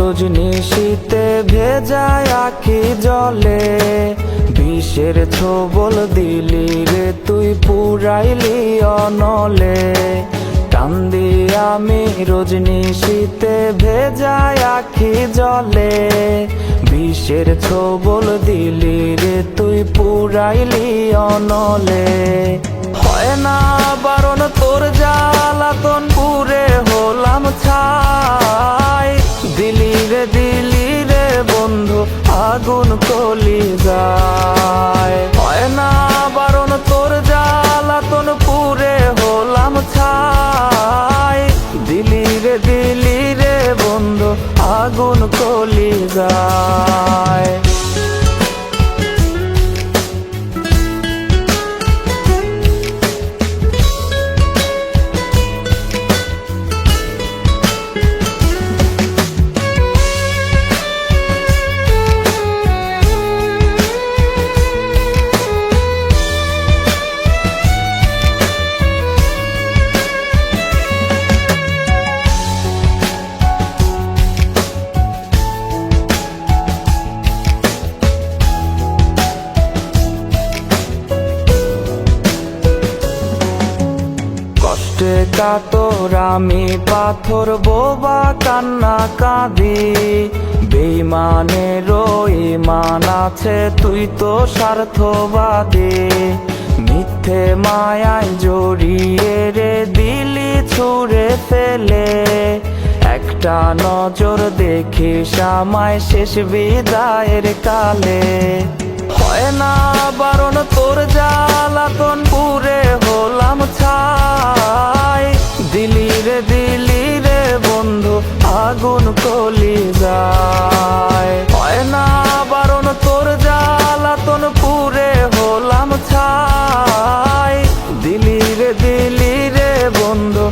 রজনীশীতে ভেজায় আখি জলে, বিষের ছোবল দিলি রে তুই পুরাইলি অনলে। কান্দি আমি রজনীশীতে ভেজায় আখি জলে, বিষের ছোবল দিলি রে তুই পুরাইলি অনলে। হয় না বারণ তোর জ্বালাতন পুরে হলাম ছাই, দিলি রে বন্ধু আগুন কলিজায়। হয় না বারণ তোর জ্বালাতন পুরে হলাম ছাই, দিলি রে বন্ধু আগুন কলিজায়। কষ্টে কাতর আমি পাথর বোবা কান্না কাঁদি, বেঈমানেরও ঈমান আছে তুই তো স্বার্থবাদী। মিথ্যে মায়ায় জড়িয়ে রে দিলি ছুঁড়ে ফেলে, একটা নজর দেখিস আমায় শেষ বিদায়ের কালে। হয় না বারণ তোর জ্বালাতন পুরে হলাম ছাই, দিলি রে বন্ধু আগুন কলিজায়। হয় না বারণ তোর জ্বালাতন পুরে হলাম ছাই, দিলি রে বন্ধু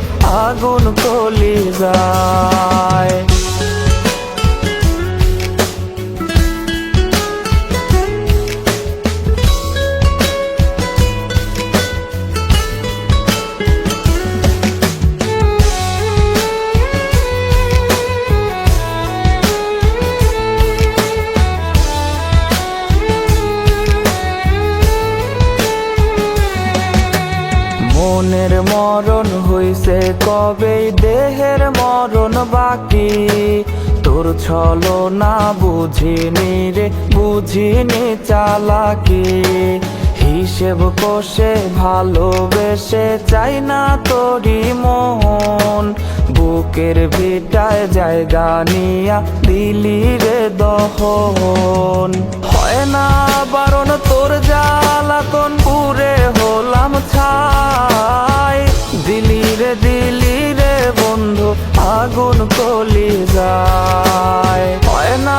আগুন কলিজায়। মনের মরণ হইছে কবে, দেহের মরণ বাকি। তোর ছলনা বুঝিনি রে বুঝিনি চালাকি, হিসেব কষে ভালোবেসে চাই না তোরি মন। বুকের ভিটায় জায়গা নিয়া দিলি রে দহন। হয় না বারণ তোর জ্বালাতন পুরে হলাম ছাই, দিলি রে বন্ধু আগুন কলিজায়। হয় না